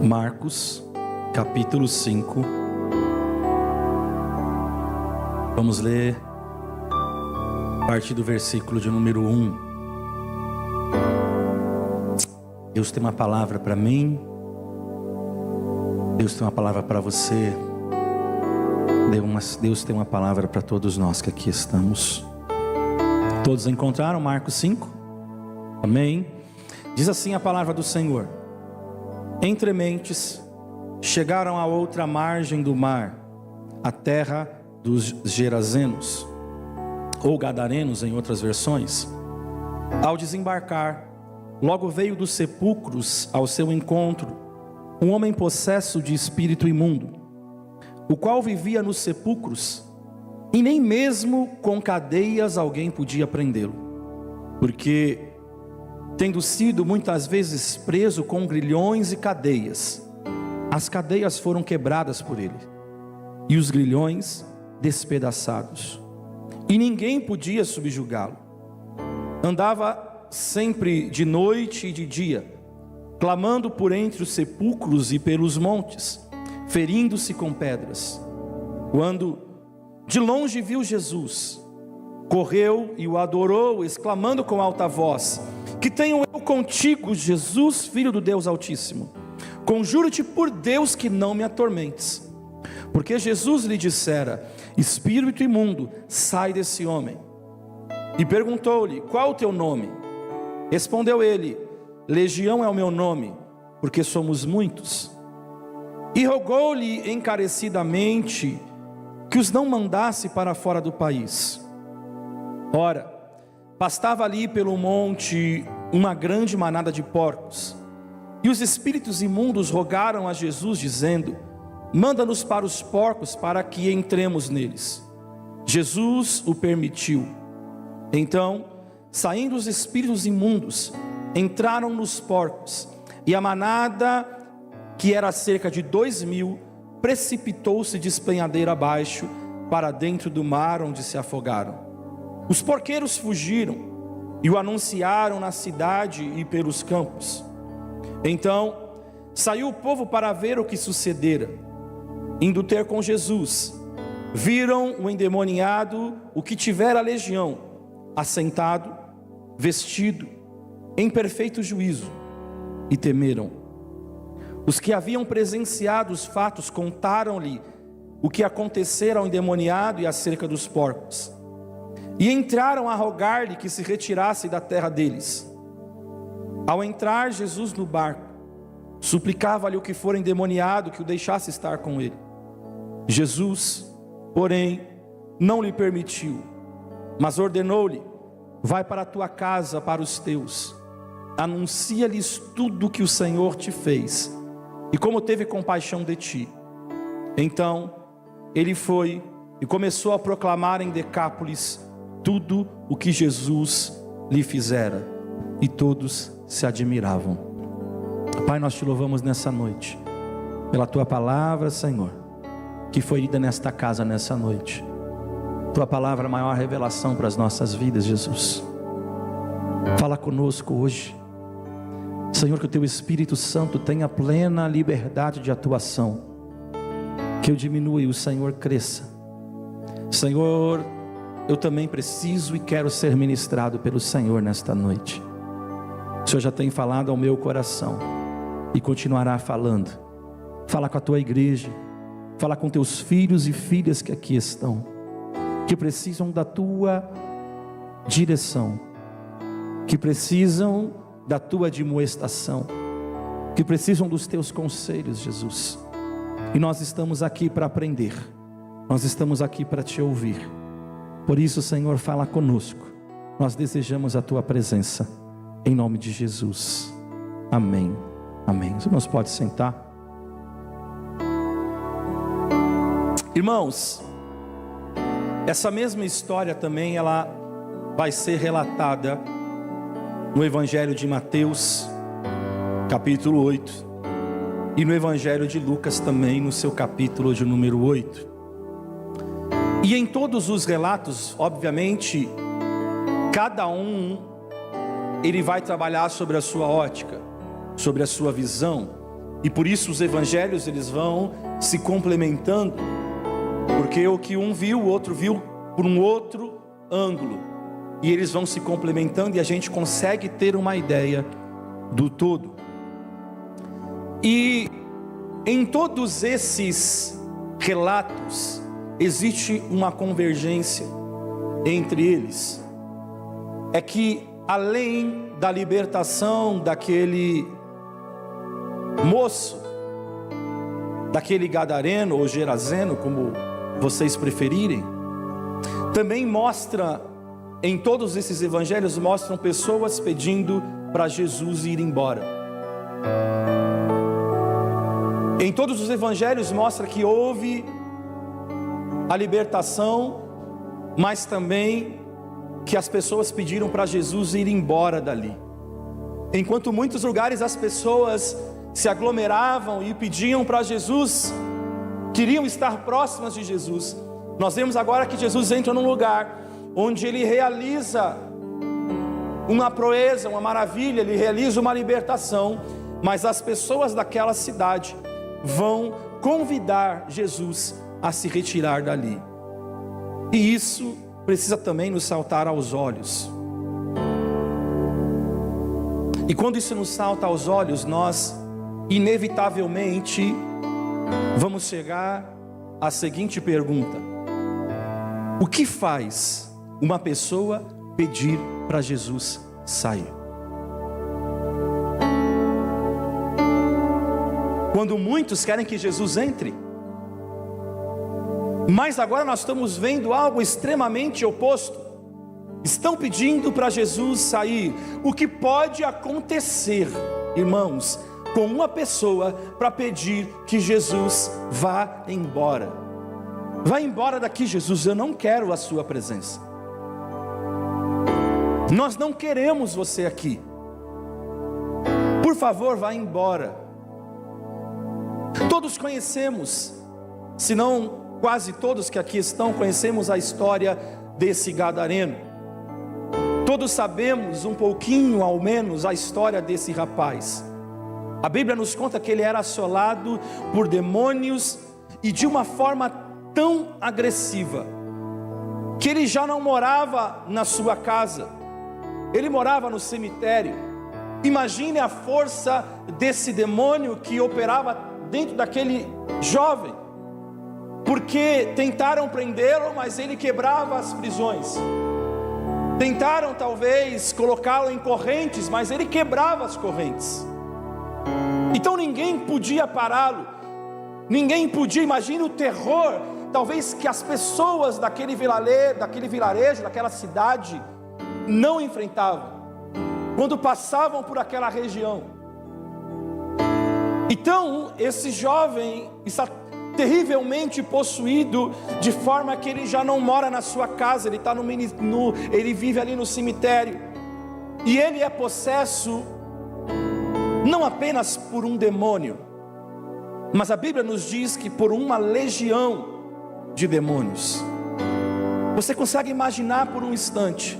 Marcos, capítulo 5. Vamos ler a partir do versículo de número 1. Deus tem uma palavra para mim. Deus tem uma palavra para você. Deus tem uma palavra para todos nós que aqui estamos. Todos encontraram Marcos 5? Amém? Diz assim a palavra do Senhor: Entre mentes, chegaram à outra margem do mar, a terra dos Gerazenos, ou Gadarenos em outras versões. Ao desembarcar, logo veio dos sepulcros ao seu encontro um homem possesso de espírito imundo, o qual vivia nos sepulcros, e nem mesmo com cadeias alguém podia prendê-lo, porque, tendo sido muitas vezes preso com grilhões e cadeias, as cadeias foram quebradas por ele, e os grilhões despedaçados, e ninguém podia subjugá-lo. Andava sempre de noite e de dia, clamando por entre os sepulcros e pelos montes, ferindo-se com pedras. Quando de longe viu Jesus, correu e o adorou, exclamando com alta voz: Que tenho eu contigo, Jesus, Filho do Deus Altíssimo? Conjuro-te por Deus que não me atormentes. Porque Jesus lhe dissera: Espírito imundo, sai desse homem. E perguntou-lhe: Qual o teu nome? Respondeu ele: Legião é o meu nome, porque somos muitos. E rogou-lhe encarecidamente que os não mandasse para fora do país. Ora, pastava ali pelo monte uma grande manada de porcos, e os espíritos imundos rogaram a Jesus, dizendo: Manda-nos para os porcos, para que entremos neles. Jesus o permitiu. Então, saindo os espíritos imundos, entraram nos porcos, e a manada, que era cerca de 2.000, precipitou-se de despenhadeira abaixo, para dentro do mar, onde se afogaram. Os porqueiros fugiram, e o anunciaram na cidade e pelos campos. Então, saiu o povo para ver o que sucedera. Indo ter com Jesus, viram o endemoniado, o que tivera a legião, assentado, vestido, em perfeito juízo, e temeram. Os que haviam presenciado os fatos contaram-lhe o que acontecera ao endemoniado e acerca dos porcos, e entraram a rogar-lhe que se retirasse da terra deles. Ao entrar Jesus no barco, suplicava-lhe o que for endemoniado que o deixasse estar com ele. Jesus, porém, não lhe permitiu, mas ordenou-lhe: Vai para a tua casa, para os teus, anuncia-lhes tudo o que o Senhor te fez, e como teve compaixão de ti. Então ele foi e começou a proclamar em Decápolis tudo o que Jesus lhe fizera, e todos se admiravam. Pai, nós te louvamos nessa noite pela tua palavra, Senhor, que foi lida nesta casa nessa noite. Tua palavra é a maior revelação para as nossas vidas, Jesus. Fala conosco hoje, Senhor, que o teu Espírito Santo tenha plena liberdade de atuação, que eu diminua e o Senhor cresça. Senhor, eu também preciso e quero ser ministrado pelo Senhor nesta noite. O Senhor já tem falado ao meu coração e continuará falando. Fala com a tua igreja, fala com teus filhos e filhas que aqui estão, que precisam da tua direção, que precisam da tua admoestação, que precisam dos teus conselhos, Jesus. E nós estamos aqui para aprender, nós estamos aqui para te ouvir. Por isso, Senhor, fala conosco. Nós desejamos a tua presença, em nome de Jesus. Amém. Amém. Os irmãos podem sentar. Irmãos, essa mesma história também ela vai ser relatada no Evangelho de Mateus, capítulo 8, e no Evangelho de Lucas também, no seu capítulo de número 8. E em todos os relatos, obviamente, cada um ele vai trabalhar sobre a sua ótica, sobre a sua visão, E por isso os evangelhos eles vão se complementando, porque o que um viu, o outro viu por um outro ângulo, e eles vão se complementando e a gente consegue ter uma ideia do todo. E em todos esses relatos existe uma convergência entre eles. É que além da libertação daquele moço, daquele gadareno ou gerazeno, como vocês preferirem, também mostra, em todos esses evangelhos, mostram pessoas pedindo para Jesus ir embora. Em todos os evangelhos mostra que houve a libertação, mas também que as pessoas pediram para Jesus ir embora dali. Enquanto em muitos lugares as pessoas se aglomeravam e pediam para Jesus, queriam estar próximas de Jesus, nós vemos agora que Jesus entra num lugar onde ele realiza uma proeza, uma maravilha, ele realiza uma libertação, mas as pessoas daquela cidade vão convidar Jesus a se retirar dali. E isso precisa também nos saltar aos olhos. E quando isso nos salta aos olhos, nós inevitavelmente vamos chegar à seguinte pergunta: o que faz uma pessoa pedir para Jesus sair? Quando muitos querem que Jesus entre, mas agora nós estamos vendo algo extremamente oposto. Estão pedindo para Jesus sair. O que pode acontecer, irmãos, com uma pessoa para pedir que Jesus vá embora? Vá embora daqui, Jesus, eu não quero a sua presença. Nós não queremos você aqui. Por favor, vá embora. Todos conhecemos, se não quase todos que aqui estão, conhecemos a história desse gadareno. Todos sabemos um pouquinho, ao menos, a história desse rapaz. A Bíblia nos conta que ele era assolado por demônios e de uma forma tão agressiva, que ele já não morava na sua casa, ele morava no cemitério. Imagine a força desse demônio que operava dentro daquele jovem, porque tentaram prendê-lo, mas ele quebrava as prisões. Tentaram talvez colocá-lo em correntes, mas ele quebrava as correntes. Então ninguém podia pará-lo, ninguém podia. Imagine o terror, talvez, que as pessoas daquele vilarejo, daquela cidade não enfrentavam quando passavam por aquela região. Então esse jovem está terrivelmente possuído, de forma que ele já não mora na sua casa, ele está ele vive ali no cemitério, e ele é possesso não apenas por um demônio, mas a Bíblia nos diz que por uma legião de demônios. Você consegue imaginar por um instante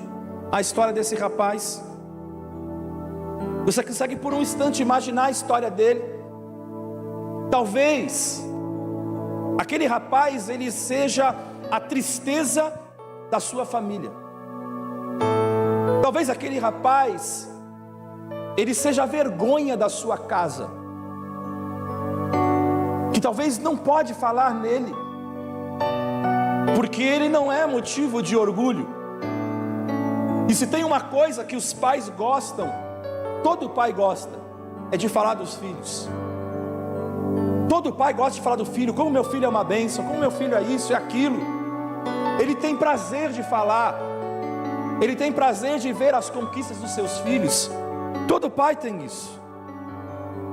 a história desse rapaz? Você consegue por um instante imaginar a história dele? Talvez aquele rapaz ele seja a tristeza da sua família. Talvez aquele rapaz ele seja a vergonha da sua casa, que talvez não pode falar nele, porque ele não é motivo de orgulho. E se tem uma coisa que os pais gostam, todo pai gosta, é de falar dos filhos. Todo pai gosta de falar do filho, como meu filho é uma bênção, como meu filho é isso e aquilo. Ele tem prazer de falar, ele tem prazer de ver as conquistas dos seus filhos. Todo pai tem isso,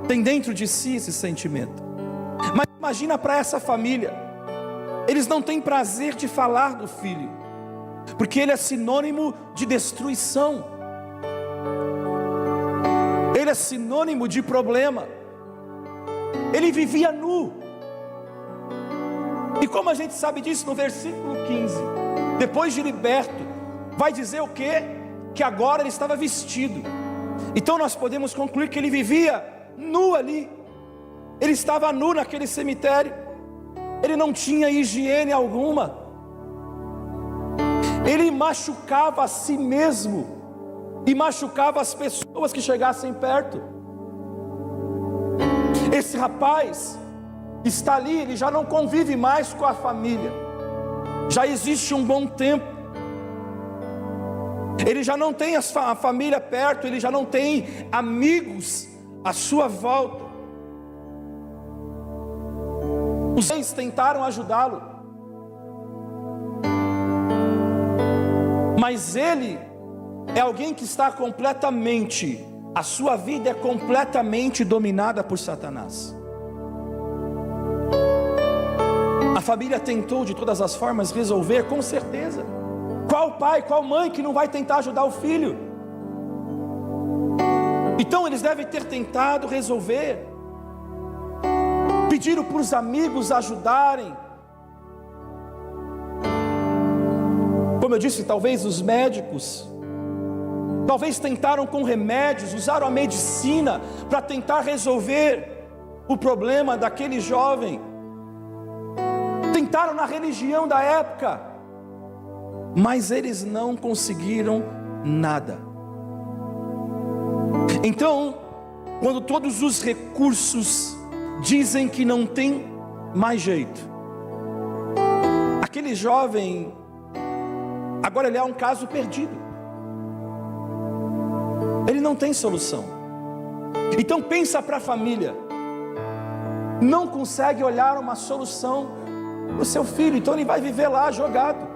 tem dentro de si esse sentimento. Mas imagina para essa família, eles não têm prazer de falar do filho, porque ele é sinônimo de destruição, ele é sinônimo de problema. Ele vivia nu. E como a gente sabe disso, no versículo 15, depois de liberto, vai dizer o quê? Que agora ele estava vestido. Então nós podemos concluir que ele vivia nu ali. Ele estava nu naquele cemitério. Ele não tinha higiene alguma. Ele machucava a si mesmo e machucava as pessoas que chegassem perto. Esse rapaz está ali, ele já não convive mais com a família. Já existe um bom tempo. Ele já não tem a família perto, ele já não tem amigos à sua volta. Os reis tentaram ajudá-lo, mas ele é alguém que está completamente, a sua vida é completamente dominada por Satanás. A família tentou de todas as formas resolver, com certeza. Qual pai, qual mãe que não vai tentar ajudar o filho? Então eles devem ter tentado resolver. Pediram para os amigos ajudarem. Como eu disse, talvez os médicos, talvez tentaram com remédios, usaram a medicina para tentar resolver o problema daquele jovem. Tentaram na religião da época, mas eles não conseguiram nada. Então, quando todos os recursos dizem que não tem mais jeito, aquele jovem, agora ele é um caso perdido. Ele não tem solução. Então pensa para a família, não consegue olhar uma solução para o seu filho, então ele vai viver lá jogado.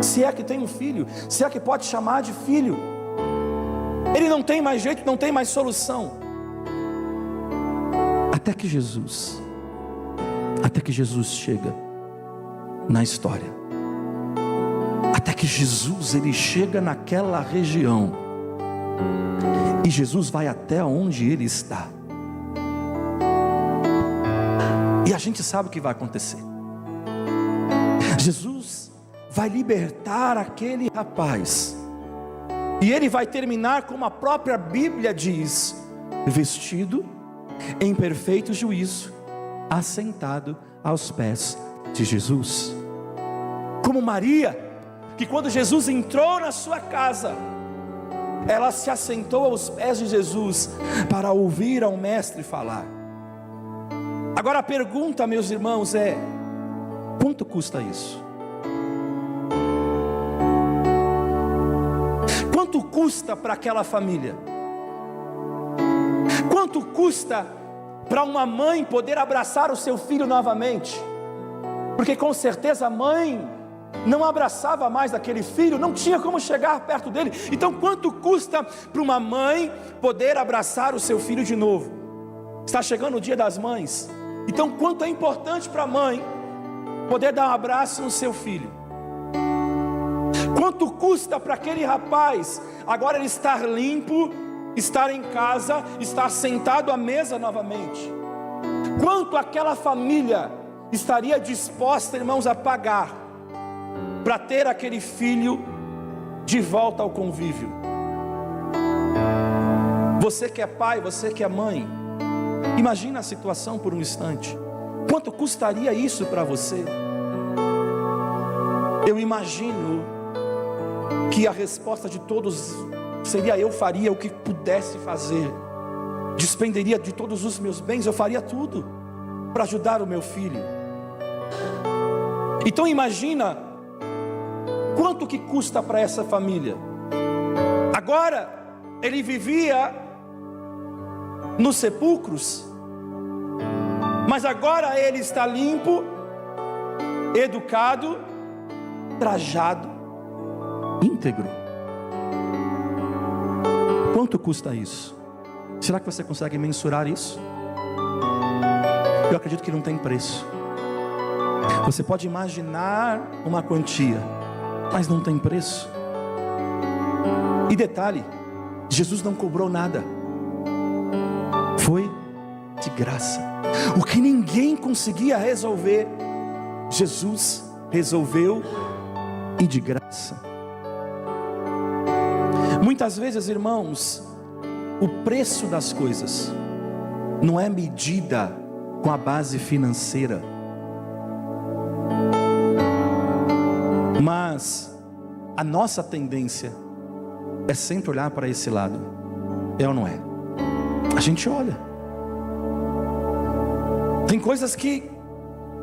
Se é que tem um filho, se é que pode chamar de filho. Ele não tem mais jeito, não tem mais solução. Até que Jesus chega na história. Até que Jesus, ele chega naquela região. E Jesus vai até onde ele está. E a gente sabe o que vai acontecer. Jesus vai libertar aquele rapaz. E ele vai terminar como a própria Bíblia diz: vestido em perfeito juízo, assentado aos pés de Jesus. Como Maria, que quando Jesus entrou na sua casa, ela se assentou aos pés de Jesus para ouvir ao mestre falar. Agora a pergunta, meus irmãos, é: quanto custa isso? Quanto custa para aquela família? Quanto custa para uma mãe poder abraçar o seu filho novamente? Porque com certeza a mãe não abraçava mais aquele filho, não tinha como chegar perto dele. Então quanto custa para uma mãe poder abraçar o seu filho de novo? Está chegando o dia das mães. Então quanto é importante para a mãe poder dar um abraço no seu filho? Quanto custa para aquele rapaz agora ele estar limpo, estar em casa, estar sentado à mesa novamente? Quanto aquela família estaria disposta, irmãos, a pagar para ter aquele filho de volta ao convívio? Você que é pai, você que é mãe, imagina a situação por um instante. Quanto custaria isso para você? Eu imagino que a resposta de todos seria: eu faria o que pudesse fazer, despenderia de todos os meus bens, eu faria tudo para ajudar o meu filho. Então imagina quanto que custa para essa família. Agora ele vivia nos sepulcros, mas agora ele está limpo, educado, trajado, íntegro. Quanto custa isso? Será que você consegue mensurar isso? Eu acredito que não tem preço. Você pode imaginar uma quantia, mas não tem preço. E detalhe, Jesus não cobrou nada, foi de graça. O que ninguém conseguia resolver, Jesus resolveu, e de graça. Muitas vezes, irmãos, o preço das coisas não é medida com a base financeira, mas a nossa tendência é sempre olhar para esse lado, é ou não é? A gente olha, tem coisas que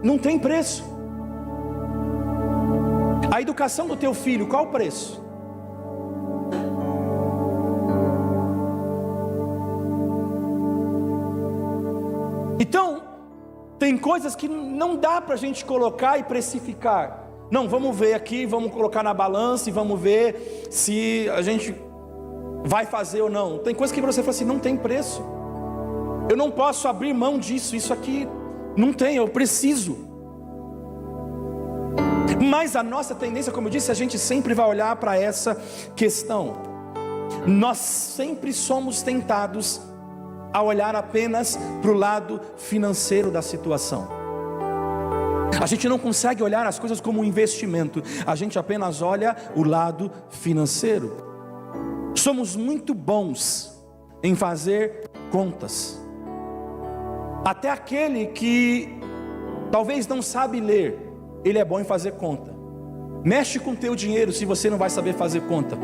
não tem preço. A educação do teu filho, qual o preço? Então, tem coisas que não dá para a gente colocar e precificar. Não, vamos ver aqui, vamos colocar na balança e vamos ver se a gente vai fazer ou não. Tem coisas que você fala assim, não tem preço. Eu não posso abrir mão disso, isso aqui não tem, eu preciso. Mas a nossa tendência, como eu disse, a gente sempre vai olhar para essa questão. Nós sempre somos tentados a olhar apenas para o lado financeiro da situação. A gente não consegue olhar as coisas como um investimento, a gente apenas olha o lado financeiro. Somos muito bons em fazer contas. Até aquele que talvez não sabe ler, ele é bom em fazer conta. Mexe com o teu dinheiro se você não vai saber fazer conta.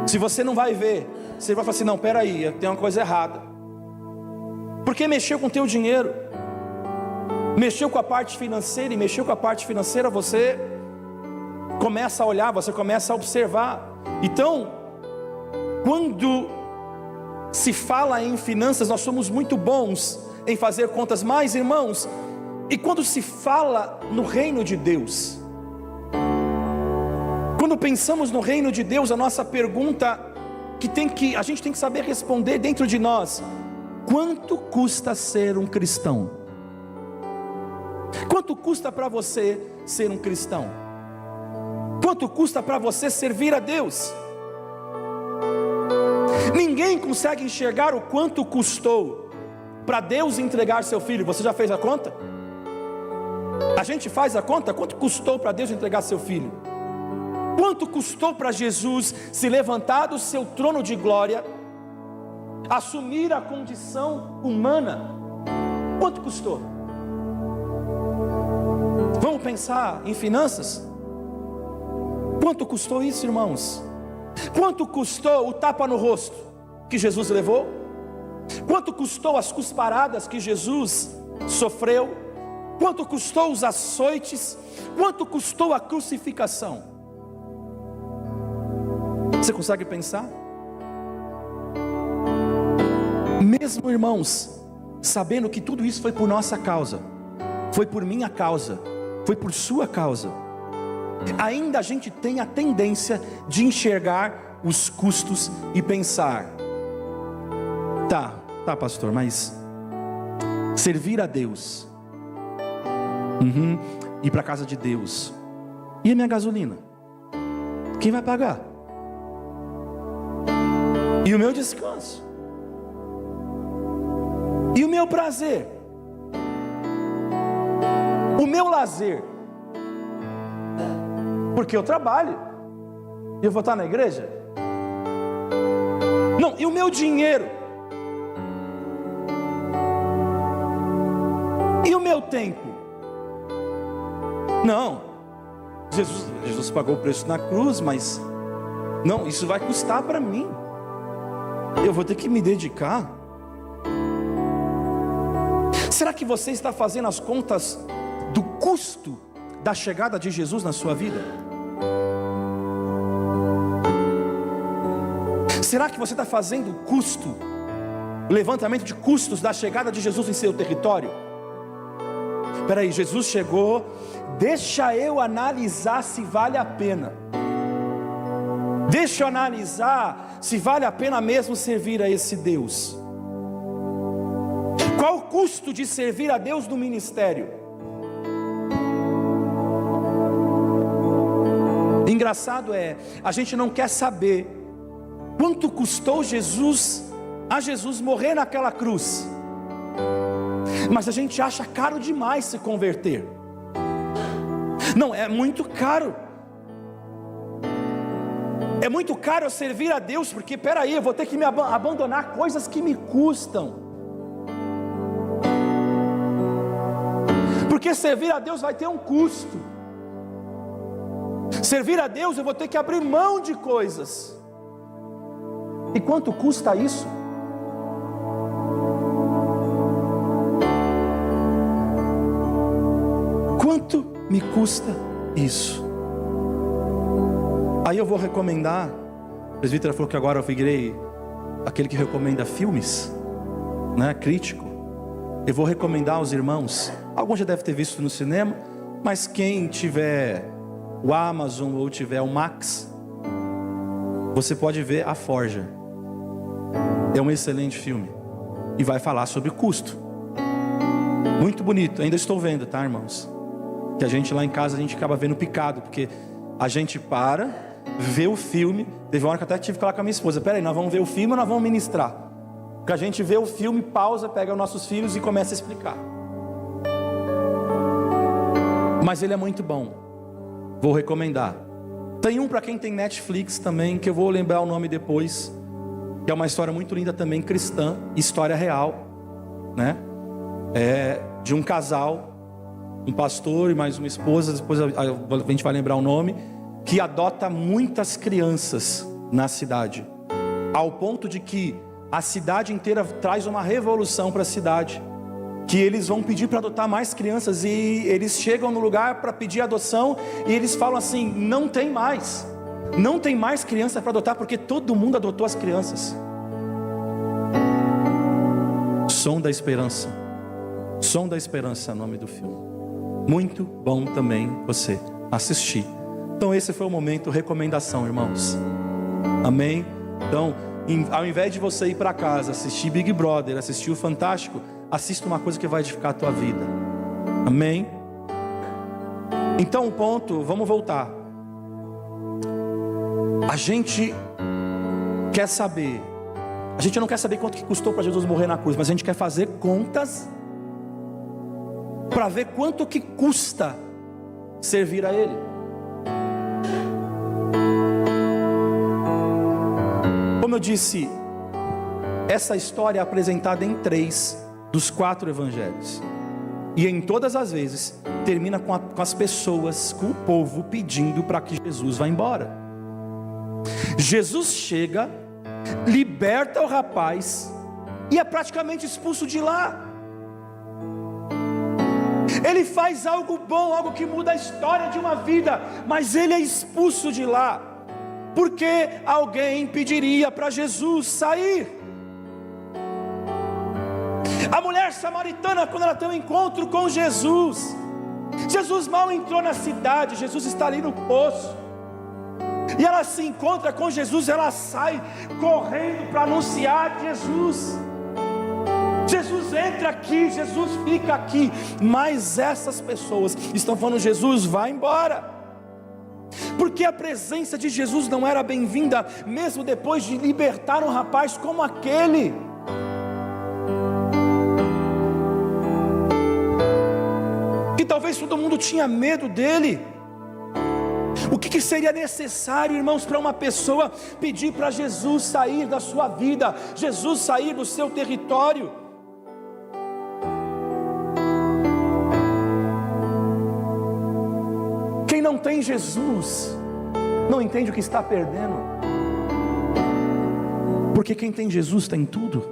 Se você não vai ver, você vai falar assim, não, peraí, tem uma coisa errada. Porque mexeu com o teu dinheiro, mexeu com a parte financeira, e mexeu com a parte financeira, você começa a olhar, você começa a observar. Então, quando se fala em finanças, nós somos muito bons em fazer contas, mas irmãos, e quando se fala no reino de Deus, quando pensamos no reino de Deus, a nossa pergunta a gente tem que saber responder dentro de nós: quanto custa ser um cristão? Quanto custa para você ser um cristão? Quanto custa para você servir a Deus? Ninguém consegue enxergar o quanto custou para Deus entregar seu filho. Você já fez a conta? A gente faz a conta, quanto custou para Deus entregar seu filho? Quanto custou para Jesus se levantar do seu trono de glória, assumir a condição humana? Quanto custou? Vamos pensar em finanças? Quanto custou isso, irmãos? Quanto custou o tapa no rosto que Jesus levou? Quanto custou as cusparadas que Jesus sofreu? Quanto custou os açoites? Quanto custou a crucificação? Você consegue pensar? Mesmo, irmãos, sabendo que tudo isso foi por nossa causa, foi por minha causa, foi por sua causa, ainda a gente tem a tendência de enxergar os custos e pensar: tá pastor, mas servir a Deus, ir para a casa de Deus, e a minha gasolina? Quem vai pagar? E o meu descanso? E o meu prazer? O meu lazer? Porque eu trabalho, e eu vou estar na igreja? Não, e o meu dinheiro? E o meu tempo? Não, Jesus pagou o preço na cruz, mas não, isso vai custar para mim. Eu vou ter que me dedicar. Será que você está fazendo as contas do custo da chegada de Jesus na sua vida? Será que você está fazendo levantamento de custos da chegada de Jesus em seu território? Espera aí, Jesus chegou, deixa eu analisar se vale a pena. Deixa eu analisar se vale a pena mesmo servir a esse Deus. Qual o custo de servir a Deus no ministério? Engraçado a gente não quer saber quanto custou a Jesus morrer naquela cruz, mas a gente acha caro demais se converter. Não, é muito caro. É muito caro eu servir a Deus, porque peraí, eu vou ter que me abandonar coisas que me custam. Porque servir a Deus vai ter um custo. Servir a Deus eu vou ter que abrir mão de coisas. E quanto custa isso? Quanto me custa isso? Aí eu vou recomendar, o presbítero falou que agora eu virei aquele que recomenda filmes, né, crítico. Eu vou recomendar aos irmãos, alguns já devem ter visto no cinema, mas quem tiver o Amazon ou tiver o Max, você pode ver A Forja. É um excelente filme e vai falar sobre custo. Muito bonito, ainda estou vendo, tá, irmãos? Que a gente lá em casa, a gente acaba vendo picado, porque a gente para, vê o filme. Teve uma hora que eu até tive que falar com a minha esposa: peraí, nós vamos ver o filme ou nós vamos ministrar? Porque a gente vê o filme, pausa, pega os nossos filhos e começa a explicar. Mas ele é muito bom, vou recomendar. Tem um para quem tem Netflix também, que eu vou lembrar o nome depois, que é uma história muito linda também, cristã, história real, né? É de um casal, um pastor e mais uma esposa, depois a gente vai lembrar o nome, que adota muitas crianças na cidade, ao ponto de que a cidade inteira traz uma revolução para a cidade, que eles vão pedir para adotar mais crianças, e eles chegam no lugar para pedir adoção, e eles falam assim: não tem mais criança para adotar, porque todo mundo adotou as crianças. Som da Esperança, Som da Esperança é o nome do filme. Muito bom também você assistir. Então esse foi o momento recomendação, irmãos. Amém? Então, ao invés de você ir para casa assistir Big Brother, assistir o Fantástico, assista uma coisa que vai edificar a tua vida. Amém? Então o ponto, vamos voltar. A gente quer saber, a gente não quer saber quanto que custou para Jesus morrer na cruz, mas a gente quer fazer contas para ver quanto que custa servir a Ele. Como eu disse, essa história é apresentada em 3 dos 4 evangelhos, e em todas as vezes termina com as pessoas, com o povo pedindo para que Jesus vá embora. Jesus chega, liberta o rapaz e é praticamente expulso de lá. Ele faz algo bom, algo que muda a história de uma vida, mas ele é expulso de lá, porque alguém pediria para Jesus sair. A mulher samaritana, quando ela tem um encontro com Jesus, Jesus mal entrou na cidade, Jesus está ali no poço, e ela se encontra com Jesus, ela sai correndo para anunciar Jesus. Jesus entra aqui, Jesus fica aqui, mas essas pessoas estão falando: Jesus, vai embora, porque a presença de Jesus não era bem-vinda, mesmo depois de libertar um rapaz como aquele. Que talvez todo mundo tinha medo dele. O que seria necessário, irmãos, para uma pessoa pedir para Jesus sair da sua vida, Jesus sair do seu território? Quem não tem Jesus não entende o que está perdendo, porque quem tem Jesus tem tudo.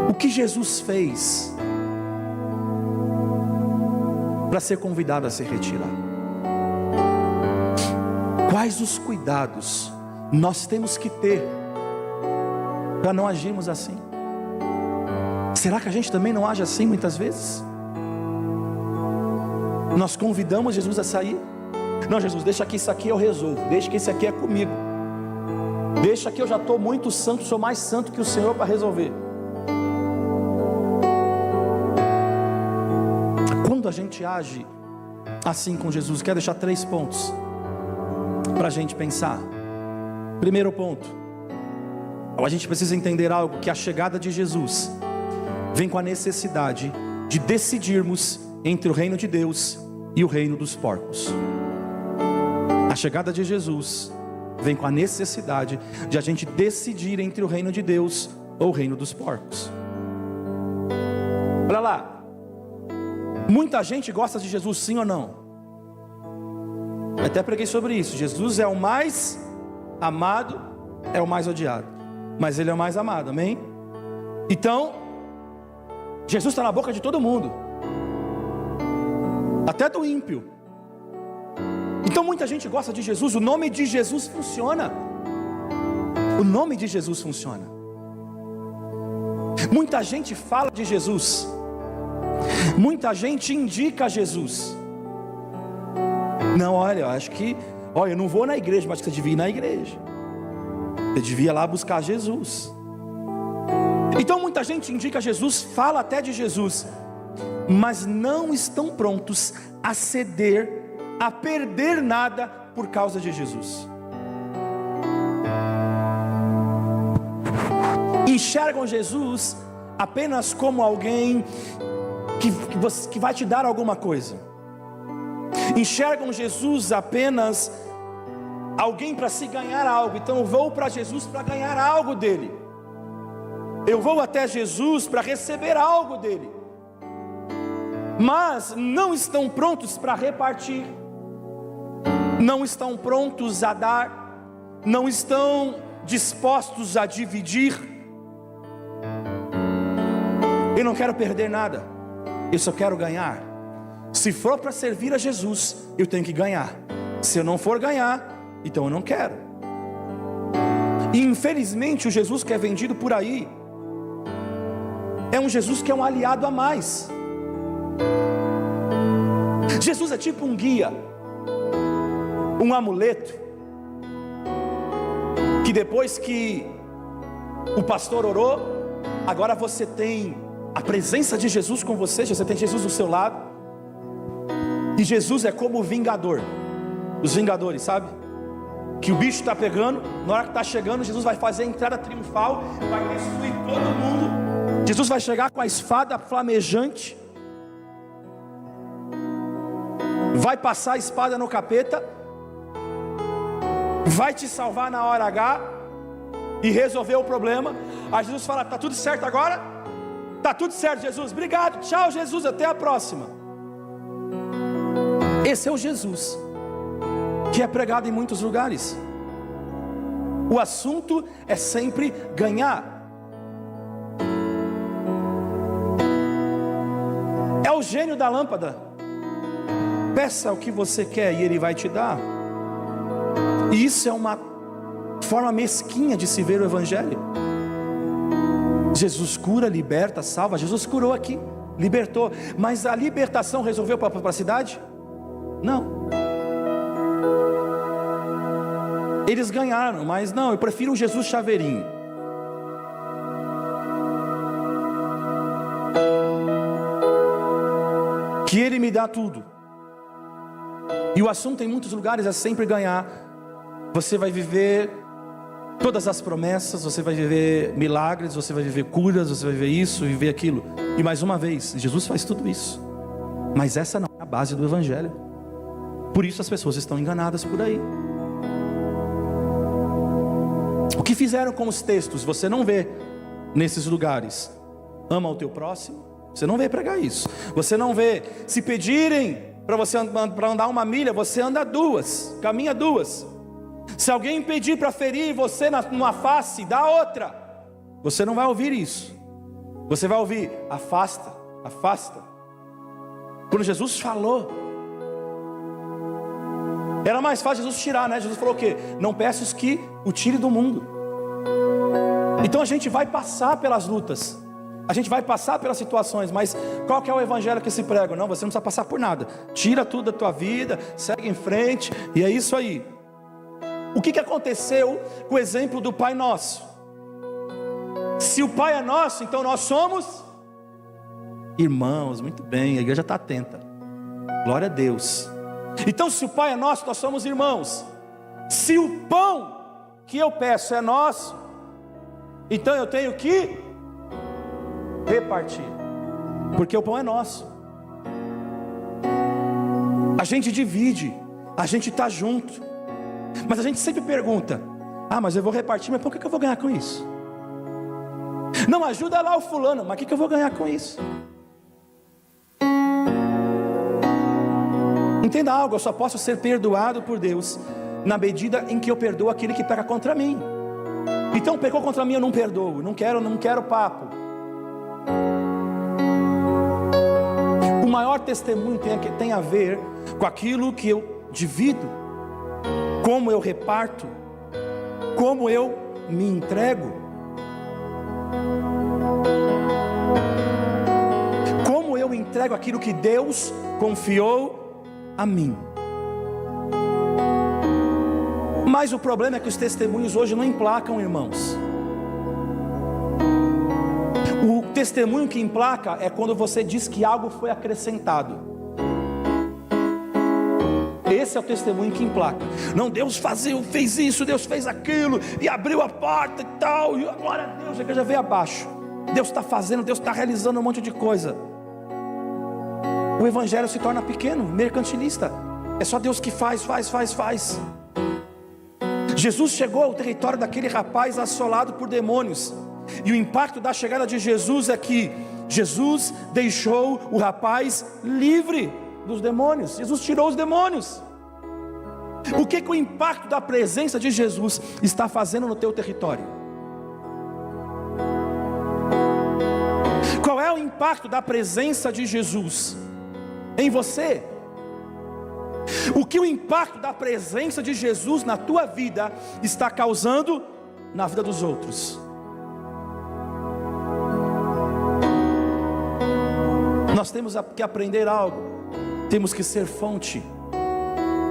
O que Jesus fez para ser convidado a se retirar? Quais os cuidados nós temos que ter para não agirmos assim? Será que a gente também não age assim muitas vezes? Nós convidamos Jesus a sair. Não, Jesus, deixa que isso aqui eu resolvo, deixa que isso aqui é comigo, deixa que eu já estou muito santo, sou mais santo que o Senhor para resolver. Quando a gente age assim com Jesus, quero deixar 3 pontos para a gente pensar. Primeiro ponto, a gente precisa entender algo, que a chegada de Jesus vem com a necessidade de decidirmos entre o reino de Deus e o reino dos porcos. A chegada de Jesus vem com a necessidade de a gente decidir entre o reino de Deus ou o reino dos porcos. Olha lá, muita gente gosta de Jesus, sim ou não? Até preguei sobre isso. Jesus é o mais amado, é o mais odiado, mas Ele é o mais amado, amém? Então, Jesus está na boca de todo mundo, até do ímpio. Então muita gente gosta de Jesus. O nome de Jesus funciona. O nome de Jesus funciona. Muita gente fala de Jesus, muita gente indica Jesus. Não, olha, eu acho que, olha, eu não vou na igreja, mas você devia ir na igreja, você devia ir lá buscar Jesus. Então muita gente indica Jesus, fala até de Jesus, mas não estão prontos a ceder, a perder nada por causa de Jesus. Enxergam Jesus apenas como alguém que vai te dar alguma coisa. Enxergam Jesus apenas alguém para se ganhar algo. Então eu vou para Jesus para ganhar algo dele. Eu vou até Jesus para receber algo dele. Mas não estão prontos para repartir, não estão prontos a dar, não estão dispostos a dividir. Eu não quero perder nada, eu só quero ganhar. Se for para servir a Jesus, eu tenho que ganhar. Se eu não for ganhar, então eu não quero. E infelizmente o Jesus que é vendido por aí é um Jesus que é um aliado a mais. Jesus é tipo um guia, um amuleto, que depois que o pastor orou, agora você tem a presença de Jesus com você, você tem Jesus do seu lado. E Jesus é como o vingador, os vingadores, sabe? Que o bicho está pegando, na hora que está chegando, Jesus vai fazer a entrada triunfal, vai destruir todo mundo. Jesus vai chegar com a espada flamejante, vai passar a espada no capeta, vai te salvar na hora H e resolver o problema. Aí Jesus fala: tá tudo certo agora? Tá tudo certo, Jesus, obrigado, tchau Jesus, até a próxima. Esse é o Jesus que é pregado em muitos lugares. O assunto é sempre ganhar. É o gênio da lâmpada. Peça o que você quer e Ele vai te dar. E isso é uma forma mesquinha de se ver o Evangelho. Jesus cura, liberta, salva. Jesus curou aqui, libertou. Mas a libertação resolveu para a cidade? Não. Eles ganharam, mas não, eu prefiro um Jesus chaveirinho. Que Ele me dá tudo. E o assunto em muitos lugares é sempre ganhar. Você vai viver todas as promessas, você vai viver milagres, você vai viver curas, você vai viver isso, viver aquilo. E mais uma vez, Jesus faz tudo isso. Mas essa não é a base do Evangelho. Por isso as pessoas estão enganadas por aí. O que fizeram com os textos, você não vê nesses lugares. Ama o teu próximo, você não vê pregar isso. Você não vê, se pedirem para você para andar 1 milha, você anda 2, caminha 2. Se alguém pedir para ferir você numa face, dá outra. Você não vai ouvir isso. Você vai ouvir: afasta, afasta. Quando Jesus falou, era mais fácil Jesus tirar, né? Jesus falou o quê? Não peças que o tire do mundo. Então a gente vai passar pelas lutas, a gente vai passar pelas situações, mas qual que é o evangelho que se prega? Não, você não precisa passar por nada. Tira tudo da tua vida, segue em frente, e é isso aí. O que aconteceu com o exemplo do Pai Nosso? Se o Pai é nosso, então nós somos irmãos. Muito bem, a igreja está atenta. Glória a Deus. Então se o Pai é nosso, nós somos irmãos. Se o pão que eu peço é nosso, então eu tenho que repartir, porque o pão é nosso. A gente divide, a gente está junto, mas a gente sempre pergunta: ah, mas eu vou repartir, mas por que eu vou ganhar com isso? Não, ajuda lá o fulano, mas o que eu vou ganhar com isso? Entenda algo, eu só posso ser perdoado por Deus na medida em que eu perdoo aquele que peca contra mim. Então pecou contra mim, eu não perdoo, não quero papo. O maior testemunho tem a ver com aquilo que eu divido, como eu reparto, como eu me entrego, como eu entrego aquilo que Deus confiou a mim. Mas o problema é que os testemunhos hoje não emplacam, irmãos. O testemunho que emplaca é quando você diz que algo foi acrescentado. Esse é o testemunho que emplaca. Não, Deus fez isso, Deus fez aquilo, e abriu a porta e tal, e glória a Deus, a igreja veio abaixo. Deus está fazendo, Deus está realizando um monte de coisa. O evangelho se torna pequeno, mercantilista. É só Deus que faz. Jesus chegou ao território daquele rapaz assolado por demônios. E o impacto da chegada de Jesus é que Jesus deixou o rapaz livre dos demônios. Jesus tirou os demônios. O que o impacto da presença de Jesus está fazendo no teu território? Qual é o impacto da presença de Jesus em você? O que o impacto da presença de Jesus na tua vida está causando na vida dos outros? Nós temos que aprender algo. Temos que ser fonte.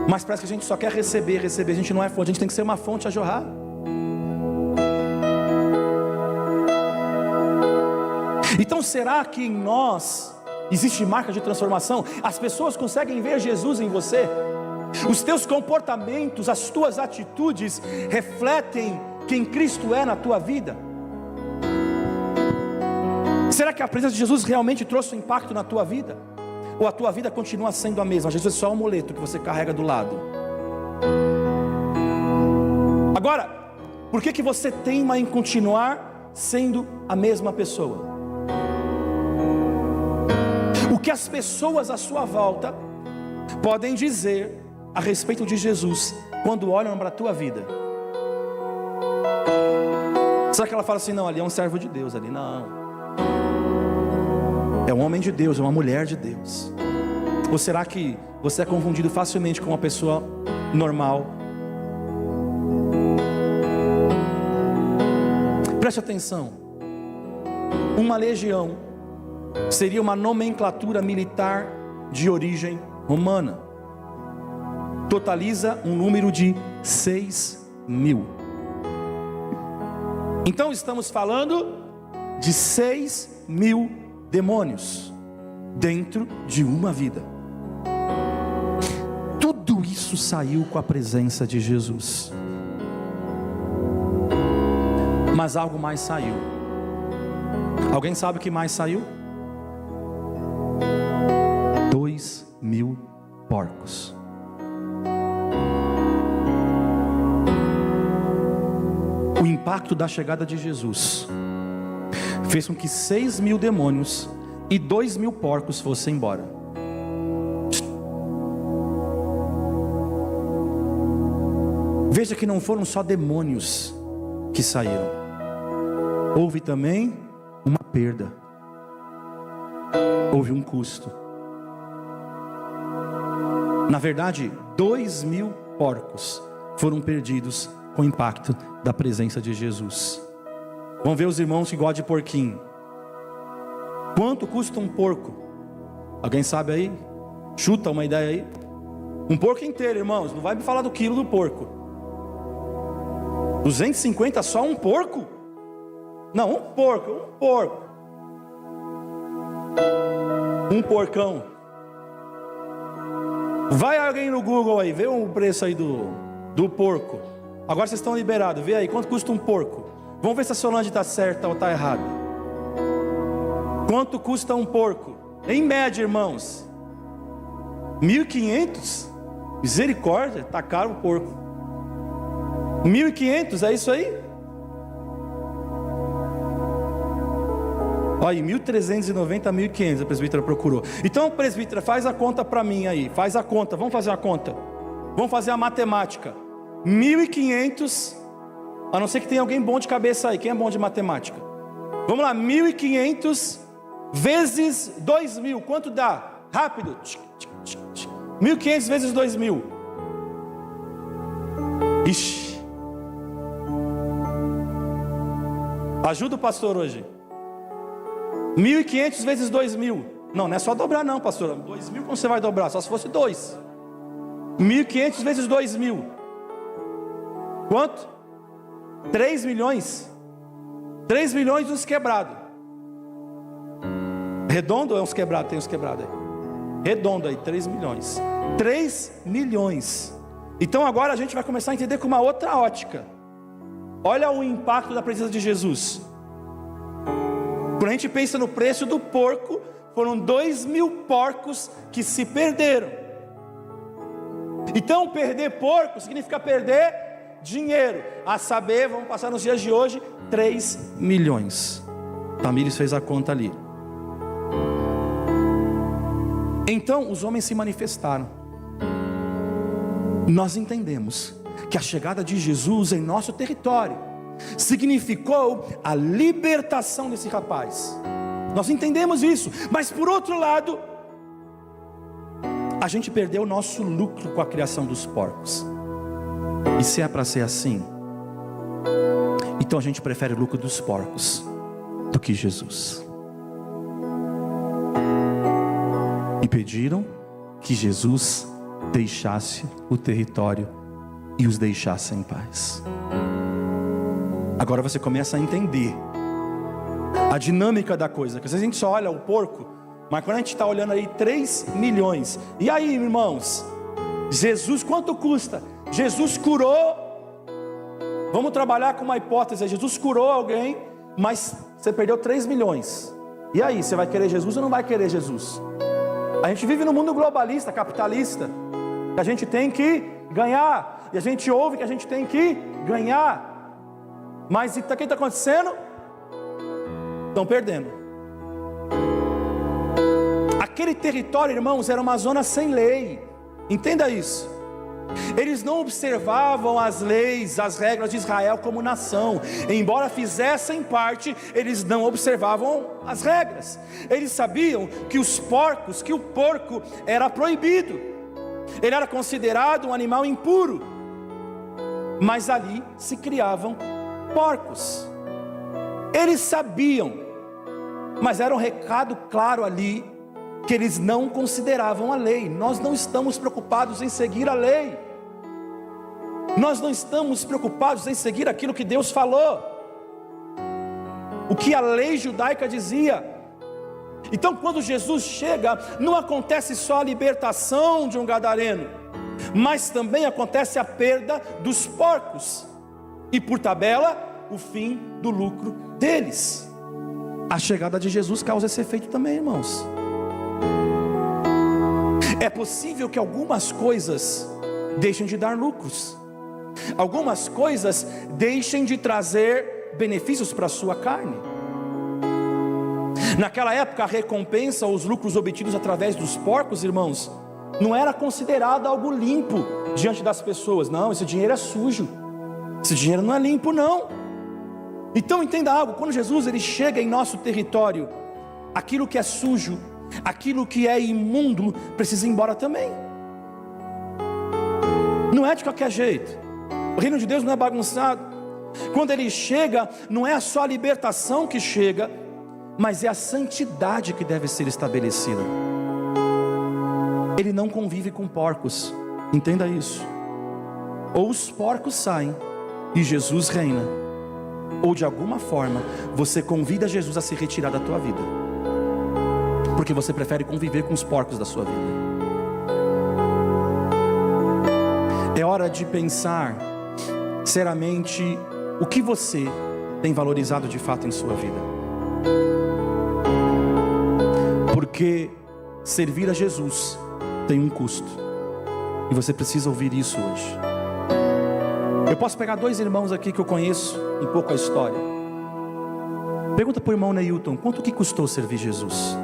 Mas parece que a gente só quer receber. A gente não é fonte, a gente tem que ser uma fonte a jorrar. Então será que em nós existe marca de transformação? As pessoas conseguem ver Jesus em você? Os teus comportamentos, as tuas atitudes refletem quem Cristo é na tua vida? Será que a presença de Jesus realmente trouxe um impacto na tua vida? Ou a tua vida continua sendo a mesma? Jesus é só um amuleto que você carrega do lado. Agora, por que você teima em continuar sendo a mesma pessoa? O que as pessoas à sua volta podem dizer a respeito de Jesus quando olham para a tua vida? Será que ela fala assim, não, ali é um servo de Deus, ali não, é um homem de Deus, é uma mulher de Deus? Ou será que você é confundido facilmente com uma pessoa normal? Preste atenção. Uma legião seria uma nomenclatura militar de origem romana. Totaliza um número de 6.000. Então estamos falando de 6.000 demônios dentro de uma vida. Tudo isso saiu com a presença de Jesus. Mas algo mais saiu. Alguém sabe o que mais saiu? 2.000 porcos. O impacto da chegada de Jesus fez com que 6.000 demônios e 2.000 porcos fossem embora. Veja que não foram só demônios que saíram. Houve também uma perda. Houve um custo. Na verdade, 2.000 porcos foram perdidos com o impacto da presença de Jesus. Vamos ver os irmãos que gostam de porquinho. Quanto custa um porco? Alguém sabe aí? Chuta uma ideia aí. Um porco inteiro, irmãos. Não vai me falar do quilo do porco. 250 só um porco? Não, um porco. Um porcão. Vai alguém no Google aí, vê o preço aí do porco. Agora vocês estão liberados, vê aí, quanto custa um porco? Vamos ver se a Solange está certa ou está errada. Quanto custa um porco? Em média, irmãos, 1.500? Misericórdia, está caro o porco. 1.500, é isso aí? Olha aí, 1.390, 1.500 a presbítera procurou. Então, presbítera, faz a conta para mim aí. Faz a conta, vamos fazer a conta. Vamos fazer a matemática. 1.500, a não ser que tenha alguém bom de cabeça aí. Quem é bom de matemática? Vamos lá, 1.500 vezes 2.000, quanto dá? Rápido. 1.500 vezes 2.000. Ixi. Ajuda o pastor hoje. 1.500 vezes 2.000. Não é só dobrar não, pastor. 2.000 como você vai dobrar? Só se fosse 2. 1.500 vezes 2.000. Quanto? 3 milhões. 3 milhões uns quebrados. Redondo ou é uns quebrados? Tem uns quebrados aí. Redondo aí, 3 milhões. 3 milhões. Então agora a gente vai começar a entender com uma outra ótica. Olha o impacto da presença de Jesus. Quando a gente pensa no preço do porco, foram 2.000 porcos que se perderam. Então perder porco significa perder dinheiro. A saber, vamos passar nos dias de hoje, 3 milhões. Tamires fez a conta ali. Então os homens se manifestaram. Nós entendemos que a chegada de Jesus em nosso território significou a libertação desse rapaz. Nós entendemos isso, mas por outro lado, a gente perdeu o nosso lucro com a criação dos porcos. E se é para ser assim, então a gente prefere o lucro dos porcos do que Jesus. E pediram que Jesus deixasse o território e os deixasse em paz. Agora você começa a entender a dinâmica da coisa. Porque às vezes a gente só olha o porco, mas quando a gente está olhando aí 3 milhões. E aí, irmãos, Jesus, quanto custa? Jesus curou. Vamos trabalhar com uma hipótese. Jesus curou alguém, mas você perdeu 3 milhões. E aí, você vai querer Jesus ou não vai querer Jesus? A gente vive num mundo globalista, capitalista, que a gente tem que ganhar. E a gente ouve que a gente tem que ganhar. Mas o que está acontecendo? Estão perdendo. Aquele território, irmãos, era uma zona sem lei. Entenda isso. Eles não observavam as leis, as regras de Israel como nação. Embora fizessem parte, eles não observavam as regras. Eles sabiam que o porco era proibido. Ele era considerado um animal impuro. Mas ali se criavam porcos. Eles sabiam, mas era um recado claro ali, que eles não consideravam a lei. Nós não estamos preocupados em seguir a lei. Nós não estamos preocupados em seguir aquilo que Deus falou, o que a lei judaica dizia. Então quando Jesus chega, não acontece só a libertação de um gadareno, mas também acontece a perda dos porcos. E por tabela, o fim do lucro deles. A chegada de Jesus causa esse efeito também, irmãos. É possível que algumas coisas deixem de dar lucros. Algumas coisas deixem de trazer benefícios para a sua carne. Naquela época, a recompensa, os lucros obtidos através dos porcos, irmãos, não era considerado algo limpo diante das pessoas. Não, esse dinheiro é sujo. Esse dinheiro não é limpo, não. Então entenda algo, quando Jesus ele chega em nosso território, aquilo que é sujo, aquilo que é imundo, precisa ir embora também. Não é de qualquer jeito. O reino de Deus não é bagunçado. Quando ele chega, não é só a libertação que chega, mas é a santidade que deve ser estabelecida. Ele não convive com porcos, entenda isso. Ou os porcos saem e Jesus reina, ou de alguma forma você convida Jesus a se retirar da tua vida, porque você prefere conviver com os porcos da sua vida. É hora de pensar seriamente o que você tem valorizado de fato em sua vida, porque servir a Jesus tem um custo, e você precisa ouvir isso hoje. Eu posso pegar 2 irmãos aqui que eu conheço um pouco a história. Pergunta para o irmão Neilton, quanto que custou servir Jesus?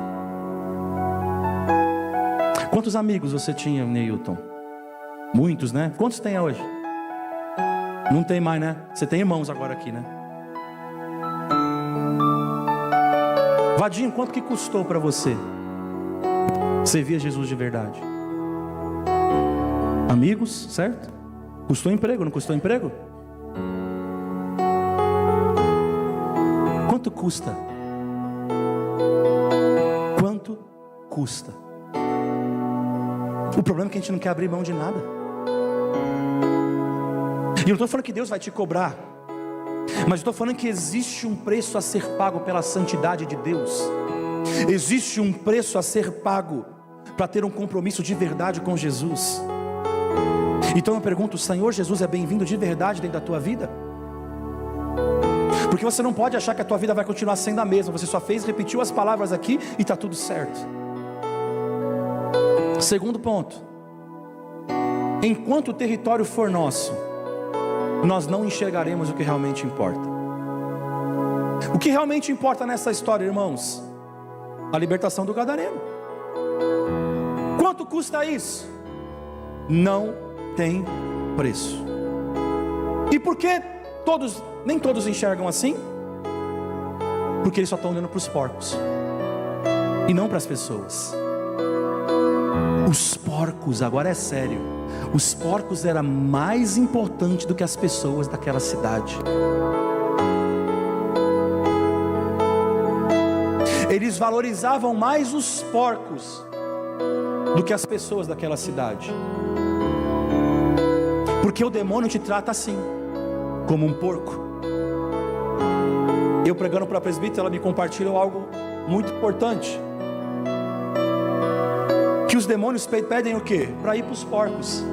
Quantos amigos você tinha, Neilton? Muitos, né? Quantos tem hoje? Não tem mais, né? Você tem irmãos agora aqui, né? Vadinho, quanto que custou para você servir a Jesus de verdade? Amigos, certo? Custou emprego, não custou emprego? Quanto custa? Quanto custa? O problema é que a gente não quer abrir mão de nada. E eu não estou falando que Deus vai te cobrar, mas eu estou falando que existe um preço a ser pago pela santidade de Deus. Existe um preço a ser pago para ter um compromisso de verdade com Jesus. Então eu pergunto, o Senhor Jesus é bem-vindo de verdade dentro da tua vida? Porque você não pode achar que a tua vida vai continuar sendo a mesma. Você só repetiu as palavras aqui e está tudo certo. Segundo ponto, enquanto o território for nosso, nós não enxergaremos o que realmente importa. O que realmente importa nessa história, irmãos? A libertação do gadareno. Quanto custa isso? Não tem preço. E por que nem todos enxergam assim? Porque eles só estão olhando para os porcos e não para as pessoas. Os porcos, agora é sério, os porcos eram mais importantes do que as pessoas daquela cidade. Eles valorizavam mais os porcos do que as pessoas daquela cidade. Porque o demônio te trata assim, como um porco. Eu pregando para a presbítera, ela me compartilhou algo muito importante. Que os demônios pedem o quê? Para ir para os porcos.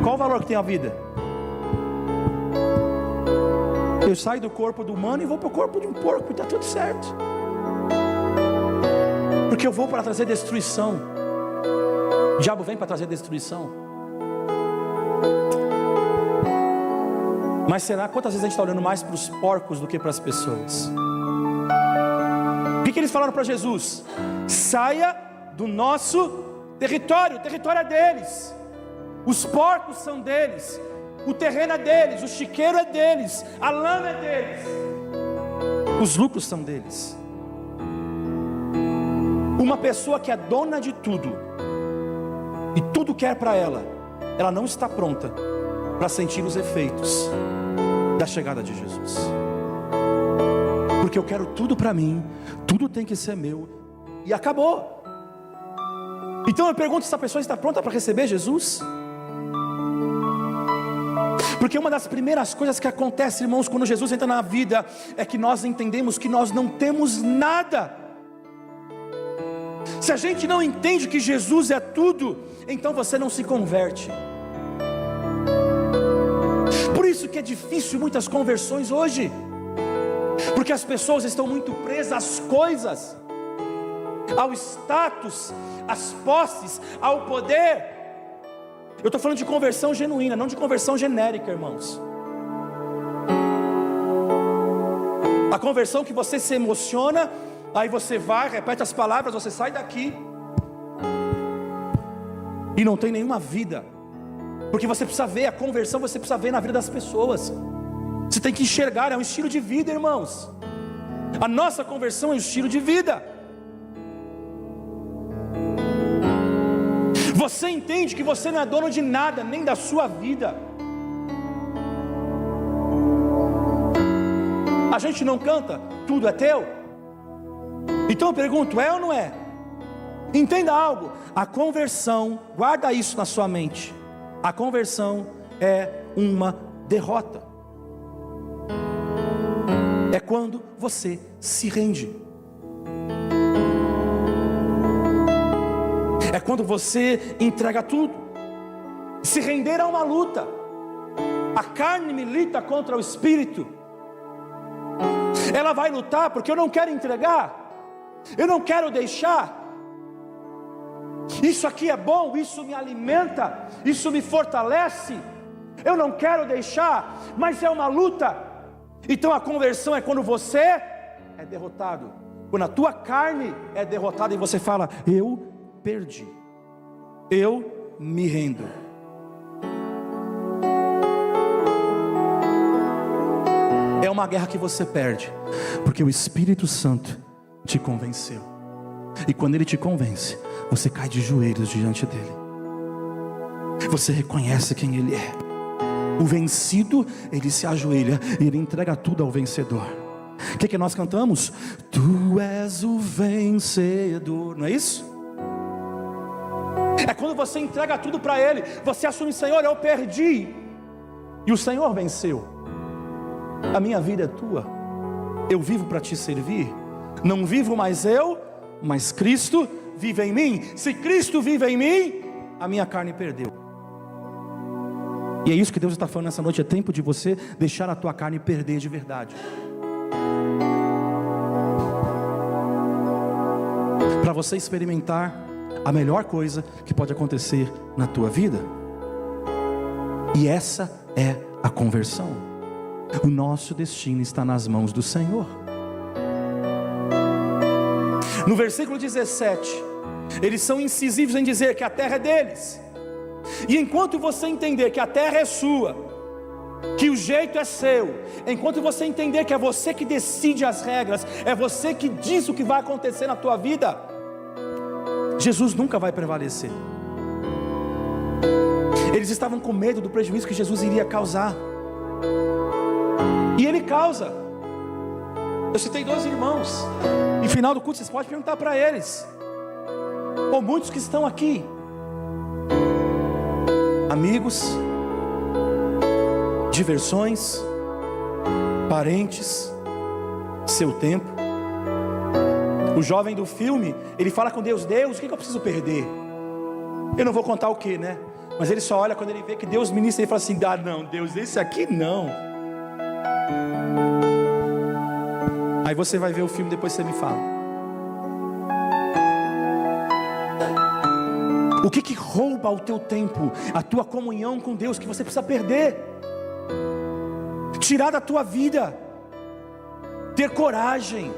Qual o valor que tem a vida? Eu saio do corpo do humano e vou para o corpo de um porco e está tudo certo. Porque eu vou para trazer destruição. O diabo vem para trazer destruição. Mas será quantas vezes a gente está olhando mais para os porcos do que para as pessoas? O que eles falaram para Jesus? Saia do nosso território. O território é deles. Os porcos são deles. O terreno é deles. O chiqueiro é deles. A lama é deles. Os lucros são deles. Uma pessoa que é dona de tudo e tudo quer para ela, ela não está pronta para sentir os efeitos da chegada de Jesus. Porque eu quero tudo para mim, tudo tem que ser meu e acabou. Então eu pergunto se essa pessoa está pronta para receber Jesus. Porque uma das primeiras coisas que acontece, irmãos, quando Jesus entra na vida, é que nós entendemos que nós não temos nada. Se a gente não entende que Jesus é tudo, então você não se converte. Por isso que é difícil muitas conversões hoje, porque as pessoas estão muito presas às coisas, ao status, às posses, ao poder. Eu estou falando de conversão genuína, não de conversão genérica, irmãos. A conversão que você se emociona, aí você vai, repete as palavras, você sai daqui e não tem nenhuma vida. Porque você precisa ver a conversão, você precisa ver na vida das pessoas. Você tem que enxergar, é um estilo de vida, irmãos. A nossa conversão é um estilo de vida. Você entende que você não é dono de nada, nem da sua vida. A gente não canta, tudo é teu. Então eu pergunto, é ou não é? Entenda algo, a conversão, guarda isso na sua mente. A conversão é uma derrota. É quando você se rende. É quando você entrega tudo. Se render a uma luta. A carne milita contra o espírito. Ela vai lutar porque eu não quero entregar. Eu não quero deixar. Isso aqui é bom, isso me alimenta, isso me fortalece. Eu não quero deixar, mas é uma luta. Então a conversão é quando você é derrotado, quando a tua carne é derrotada e você fala: eu perdi, eu me rendo. É uma guerra que você perde, porque o Espírito Santo te convenceu. E quando Ele te convence, você cai de joelhos diante dEle. Você reconhece quem Ele é. O vencido, ele se ajoelha e ele entrega tudo ao vencedor. O que nós cantamos? Tu és o vencedor, não é isso? É quando você entrega tudo para Ele. Você assume: Senhor, eu perdi, e o Senhor venceu. A minha vida é tua, eu vivo para te servir. Não vivo mais eu, mas Cristo vive em mim. Se Cristo vive em mim, a minha carne perdeu. E é isso que Deus está falando nessa noite. É tempo de você deixar a tua carne perder de verdade, para você experimentar a melhor coisa que pode acontecer na tua vida. E essa é a conversão. O nosso destino está nas mãos do Senhor. No versículo 17, eles são incisivos em dizer que a terra é deles. E enquanto você entender que a terra é sua, que o jeito é seu, enquanto você entender que é você que decide as regras, é você que diz o que vai acontecer na tua vida, Jesus nunca vai prevalecer. Eles estavam com medo do prejuízo que Jesus iria causar, e Ele causa. Eu citei 2 irmãos, no final do culto vocês podem perguntar para eles, ou muitos que estão aqui, amigos, diversões, parentes, seu tempo. O jovem do filme, ele fala com Deus: Deus, o que eu preciso perder? Eu não vou contar o que, né? Mas ele só olha quando ele vê que Deus ministra, ele fala assim: ah não, Deus, esse aqui não. Aí você vai ver o filme, depois você me fala. O que rouba o teu tempo, a tua comunhão com Deus, que você precisa perder, tirar da tua vida? Ter coragem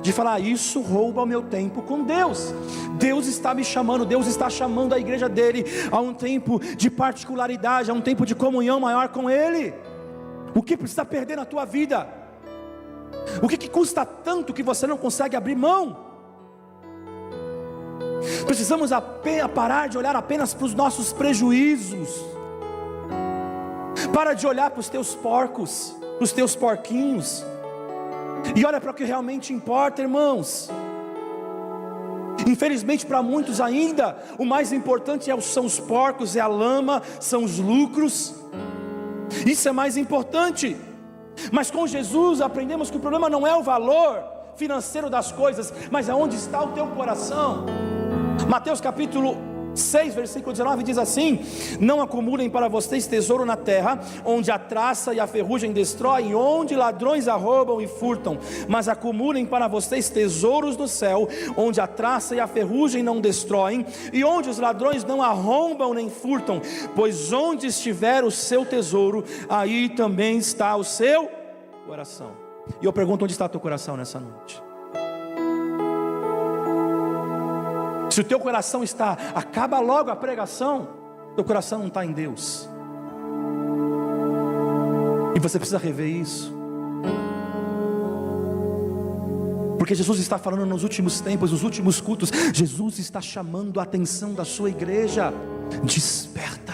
de falar: isso rouba o meu tempo com Deus. Deus está me chamando, Deus está chamando a igreja dele a um tempo de particularidade, a um tempo de comunhão maior com Ele. O que precisa perder na tua vida? O que custa tanto que você não consegue abrir mão? Precisamos parar de olhar apenas para os nossos prejuízos. Para de olhar para os teus porcos, para os teus porquinhos, e olha para o que realmente importa, irmãos. Infelizmente para muitos ainda, o mais importante são os porcos, é a lama, são os lucros. Isso é mais importante. Mas com Jesus aprendemos que o problema não é o valor financeiro das coisas, mas é onde está o teu coração. Mateus capítulo 6, versículo 19 diz assim: não acumulem para vocês tesouro na terra, onde a traça e a ferrugem destroem, onde ladrões arrombam e furtam, mas acumulem para vocês tesouros no céu, onde a traça e a ferrugem não destroem, e onde os ladrões não arrombam nem furtam, pois onde estiver o seu tesouro, aí também está o seu coração. E eu pergunto: onde está o teu coração nessa noite? Se o teu coração está, acaba logo a pregação, teu coração não está em Deus, e você precisa rever isso, porque Jesus está falando nos últimos tempos, nos últimos cultos, Jesus está chamando a atenção da sua igreja: desperta,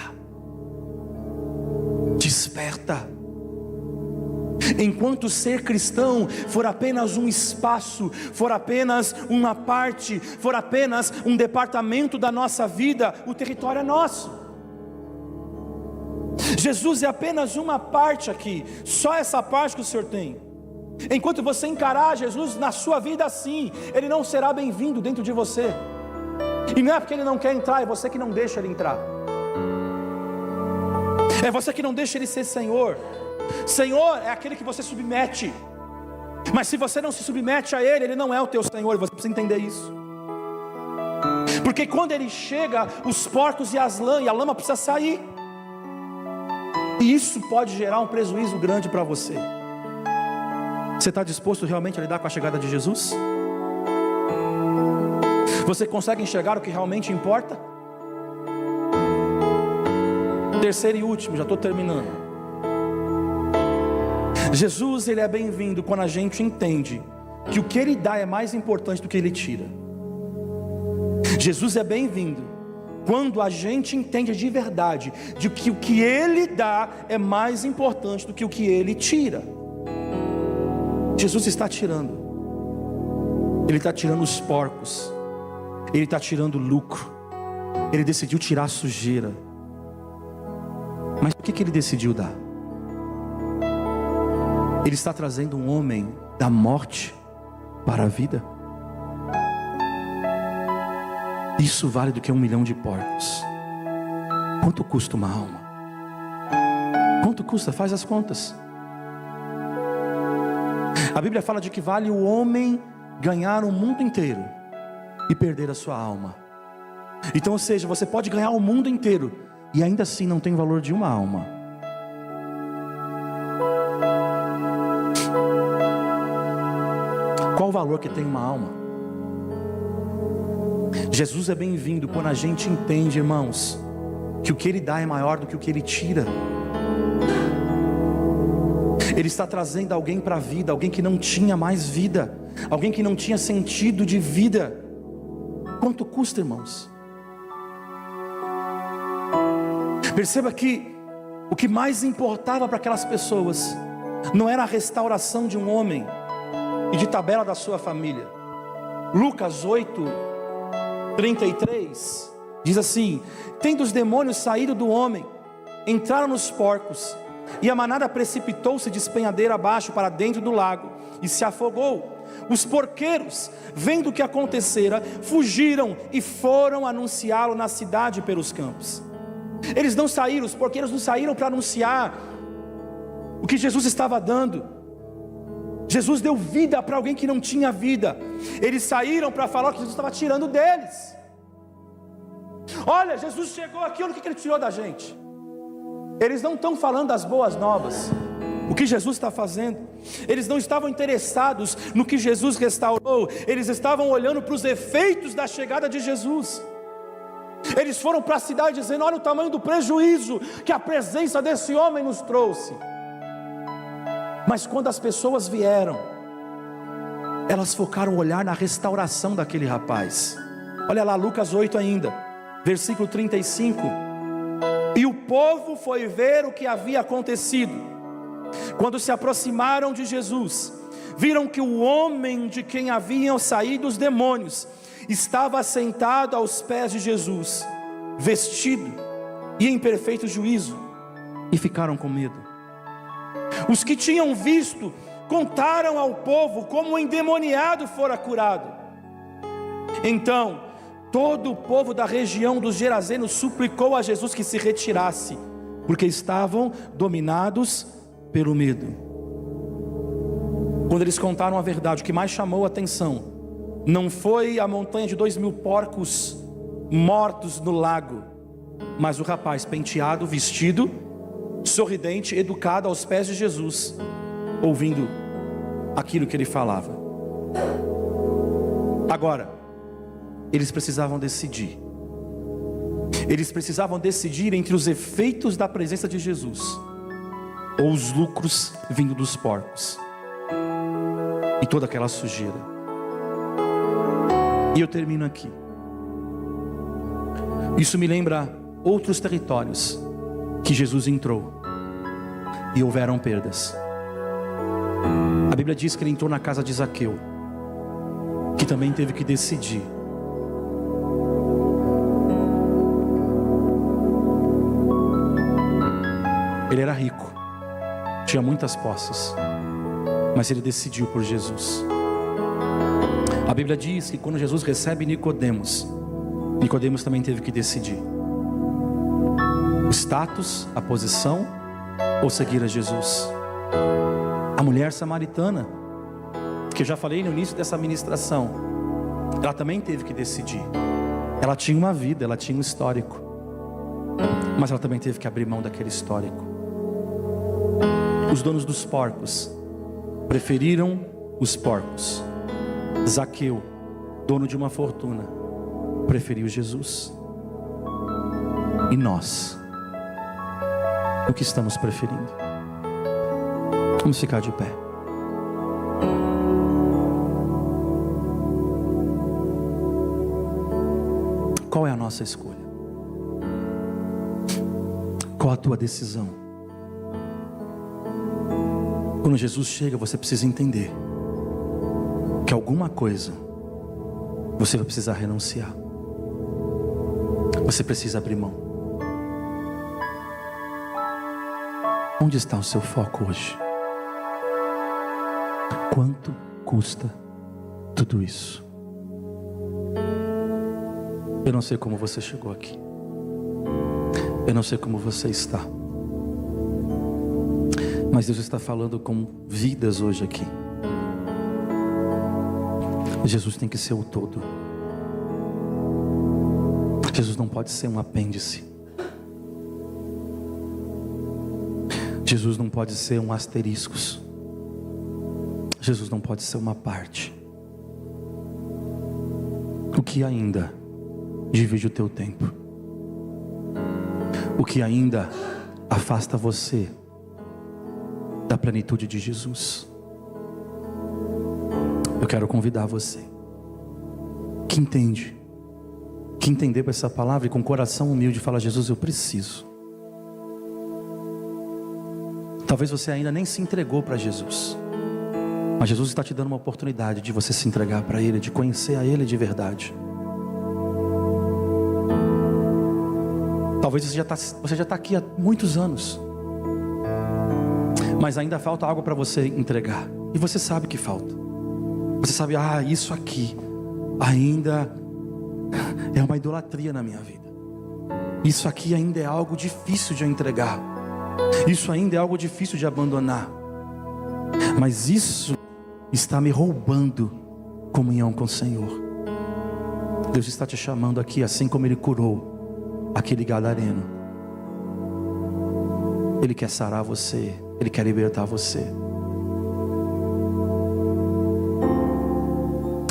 desperta. Enquanto ser cristão for apenas um espaço, for apenas uma parte, for apenas um departamento da nossa vida, o território é nosso. Jesus é apenas uma parte aqui, só essa parte que o Senhor tem. Enquanto você encarar Jesus na sua vida assim, Ele não será bem-vindo dentro de você. E não é porque Ele não quer entrar, é você que não deixa Ele entrar. É você que não deixa Ele ser Senhor. Senhor é aquele que você submete, mas se você não se submete a Ele, Ele não é o teu Senhor, você precisa entender isso. Porque quando Ele chega, os porcos e a lama precisa sair, e isso pode gerar um prejuízo grande para você. Você está disposto realmente a lidar com a chegada de Jesus? Você consegue enxergar o que realmente importa? Terceiro e último, já estou terminando. Jesus, ele é bem-vindo quando a gente entende que o que ele dá é mais importante do que ele tira. Jesus é bem-vindo quando a gente entende de verdade de que o que ele dá é mais importante do que o que ele tira. Jesus está tirando. Ele está tirando os porcos. Ele está tirando o lucro. Ele decidiu tirar a sujeira. Mas o que ele decidiu dar? Ele está trazendo um homem da morte para a vida. Isso vale do que 1 milhão de porcos. Quanto custa uma alma? Quanto custa? Faz as contas. A Bíblia fala de que vale o homem ganhar o mundo inteiro e perder a sua alma. Então, ou seja, você pode ganhar o mundo inteiro e ainda assim não tem valor de uma alma. Qual o valor que tem uma alma? Jesus é bem-vindo quando a gente entende, irmãos, que o que ele dá é maior do que o que ele tira. Ele está trazendo alguém para a vida, alguém que não tinha mais vida, alguém que não tinha sentido de vida. Quanto custa, irmãos? Perceba que o que mais importava para aquelas pessoas não era a restauração de um homem e de tabela da sua família. Lucas 8:33 diz assim: tendo os demônios saído do homem, entraram nos porcos, e a manada precipitou-se de despenhadeira abaixo para dentro do lago e se afogou. Os porqueiros, vendo o que acontecera, fugiram e foram anunciá-lo na cidade e pelos campos. Eles não saíram, os porqueiros não saíram para anunciar o que Jesus estava dando. Jesus deu vida para alguém que não tinha vida. Eles saíram para falar o que Jesus estava tirando deles. Olha, Jesus chegou aqui, olha o que ele tirou da gente. Eles não estão falando das boas novas, o que Jesus está fazendo. Eles não estavam interessados no que Jesus restaurou. Eles estavam olhando para os efeitos da chegada de Jesus. Eles foram para a cidade dizendo: olha o tamanho do prejuízo que a presença desse homem nos trouxe. Mas quando as pessoas vieram, elas focaram o olhar na restauração daquele rapaz. Olha lá, Lucas 8 ainda, versículo 35. E o povo foi ver o que havia acontecido. Quando se aproximaram de Jesus, viram que o homem de quem haviam saído os demônios estava sentado aos pés de Jesus, vestido e em perfeito juízo, e ficaram com medo. Os que tinham visto contaram ao povo como o endemoniado fora curado. Então todo o povo da região dos Gerazenos suplicou a Jesus que se retirasse, porque estavam dominados pelo medo. Quando eles contaram a verdade, o que mais chamou a atenção não foi a montanha de 2.000 porcos mortos no lago, mas o rapaz penteado, vestido, sorridente, educado aos pés de Jesus, ouvindo aquilo que ele falava. Agora, eles precisavam decidir. Eles precisavam decidir entre os efeitos da presença de Jesus ou os lucros vindo dos porcos e toda aquela sujeira. E eu termino aqui. Isso me lembra outros territórios que Jesus entrou e houveram perdas. A Bíblia diz que ele entrou na casa de Zaqueu, que também teve que decidir. Ele era rico, tinha muitas posses, mas ele decidiu por Jesus. A Bíblia diz que quando Jesus recebe Nicodemos, Nicodemos também teve que decidir o status, a posição, ou seguir a Jesus. A mulher samaritana, que eu já falei no início dessa ministração, ela também teve que decidir. Ela tinha uma vida, ela tinha um histórico, mas ela também teve que abrir mão daquele histórico. Os donos dos porcos preferiram os porcos. Zaqueu, dono de uma fortuna, preferiu Jesus. E nós, o que estamos preferindo? Vamos ficar de pé. Qual é a nossa escolha? Qual a tua decisão? Quando Jesus chega, você precisa entender que alguma coisa você vai precisar renunciar. Você precisa abrir mão. Onde está o seu foco hoje? Quanto custa tudo isso? Eu não sei como você chegou aqui. Eu não sei como você está. Mas Deus está falando com vidas hoje aqui. Jesus tem que ser o todo. Jesus não pode ser um apêndice. Jesus não pode ser um asterisco. Jesus não pode ser uma parte. O que ainda divide o teu tempo? O que ainda afasta você da plenitude de Jesus? Eu quero convidar você que entender essa palavra e com coração humilde fala: Jesus, eu preciso. Talvez você ainda nem se entregou para Jesus, mas Jesus está te dando uma oportunidade de você se entregar para Ele, de conhecer a Ele de verdade. Talvez você já está aqui há muitos anos, mas ainda falta algo para você entregar. E você sabe que falta. Você sabe, isso aqui ainda é uma idolatria na minha vida. Isso aqui ainda é algo difícil de eu entregar. Isso ainda é algo difícil de abandonar. Mas isso está me roubando comunhão com o Senhor. Deus está te chamando aqui, assim como Ele curou aquele gadareno. Ele quer sarar você. Ele quer libertar você.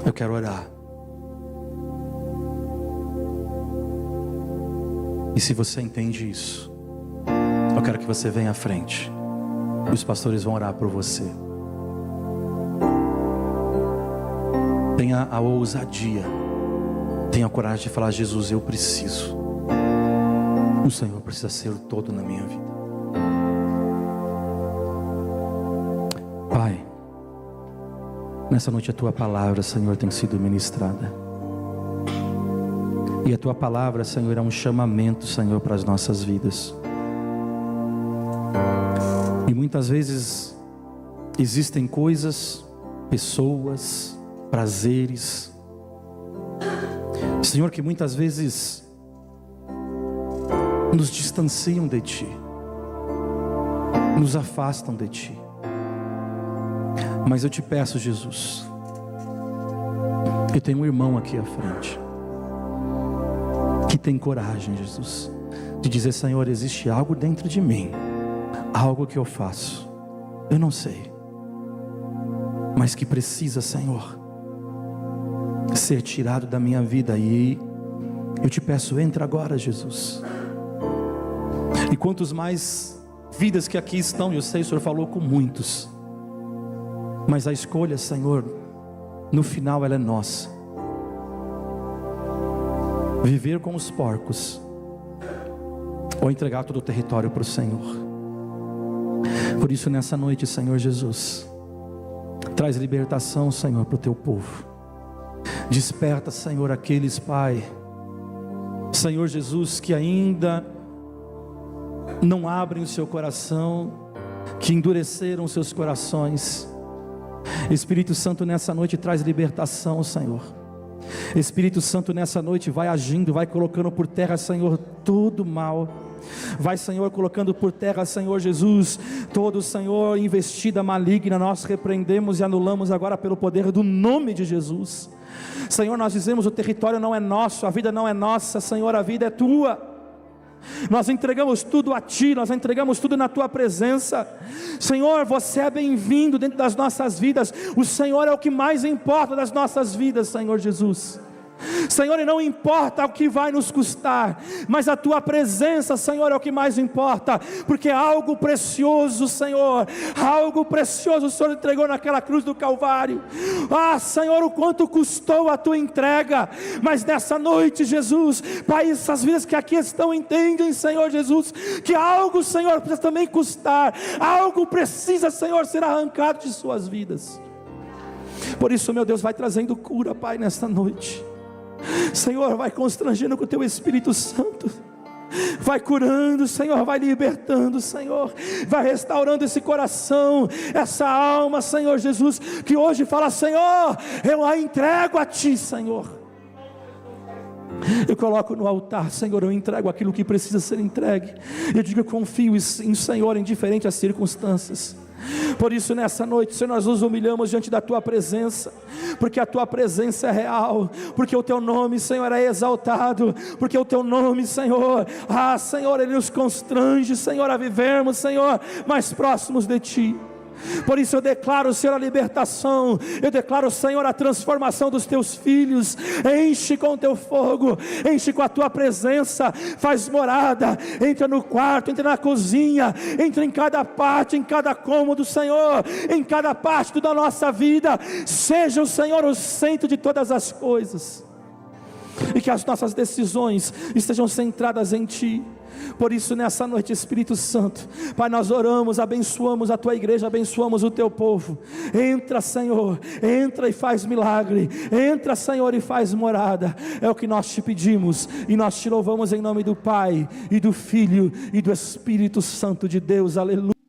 Eu quero orar. E se você entende isso, eu quero que você venha à frente. E os pastores vão orar por você. Tenha a ousadia, tenha a coragem de falar: Jesus, eu preciso. O Senhor precisa ser o todo na minha vida. Pai, nessa noite a Tua palavra, Senhor, tem sido ministrada. E a Tua palavra, Senhor, é um chamamento, Senhor, para as nossas vidas. E muitas vezes existem coisas, pessoas, prazeres, Senhor, que muitas vezes nos distanciam de Ti, nos afastam de Ti. Mas eu te peço, Jesus, eu tenho um irmão aqui à frente que tem coragem, Jesus, de dizer: Senhor, existe algo dentro de mim, algo que eu faço, eu não sei, mas que precisa, Senhor, ser tirado da minha vida. E eu te peço, entra agora, Jesus. E quantos mais vidas que aqui estão, eu sei, o Senhor falou com muitos, mas a escolha, Senhor, no final ela é nossa. Viver com os porcos ou entregar todo o território para o Senhor. Por isso nessa noite, Senhor Jesus, traz libertação, Senhor, para o Teu povo. Desperta, Senhor, aqueles, Pai, Senhor Jesus, que ainda não abrem o seu coração, que endureceram os seus corações. Espírito Santo, nessa noite traz libertação, Senhor. Espírito Santo, nessa noite vai agindo, vai colocando por terra, Senhor, todo mal. Vai, Senhor, colocando por terra, Senhor Jesus, todo, Senhor, investida maligna, nós repreendemos e anulamos agora pelo poder do nome de Jesus. Senhor, nós dizemos: o território não é nosso, a vida não é nossa, Senhor, a vida é Tua. Nós entregamos tudo a Ti, nós entregamos tudo na Tua presença. Senhor, Você é bem-vindo dentro das nossas vidas. O Senhor é o que mais importa das nossas vidas, Senhor Jesus. Senhor, e não importa o que vai nos custar, mas a Tua presença, Senhor, é o que mais importa, porque algo precioso, Senhor, algo precioso o Senhor entregou naquela cruz do Calvário. Senhor, o quanto custou a Tua entrega, mas nessa noite, Jesus, Pai, essas vidas que aqui estão entendem, Senhor Jesus, que algo, Senhor, precisa também custar, algo precisa, Senhor, ser arrancado de suas vidas. Por isso, meu Deus, vai trazendo cura, Pai, nesta noite. Senhor, vai constrangendo com o Teu Espírito Santo, vai curando, Senhor, vai libertando, Senhor, vai restaurando esse coração, essa alma, Senhor Jesus, que hoje fala: Senhor, eu a entrego a Ti, Senhor. Eu coloco no altar, Senhor, eu entrego aquilo que precisa ser entregue. Eu digo: eu confio em Senhor, indiferente às circunstâncias. Por isso nessa noite, Senhor, nós nos humilhamos diante da Tua presença, porque a Tua presença é real, porque o Teu nome, Senhor, é exaltado, porque o Teu nome, Senhor, Senhor, Ele nos constrange, Senhor, a vivermos, Senhor, mais próximos de Ti. Por isso eu declaro, Senhor, a libertação, eu declaro, Senhor, a transformação dos Teus filhos. Enche com o Teu fogo, enche com a Tua presença, faz morada, entra no quarto, entra na cozinha, entra em cada parte, em cada cômodo, Senhor, em cada parte da nossa vida. Seja o Senhor o centro de todas as coisas, e que as nossas decisões estejam centradas em Ti. Por isso nessa noite, Espírito Santo, Pai, nós oramos, abençoamos a Tua igreja, abençoamos o Teu povo. Entra, Senhor, entra e faz milagre, entra, Senhor, e faz morada. É o que nós Te pedimos, e nós Te louvamos em nome do Pai, e do Filho, e do Espírito Santo de Deus. Aleluia.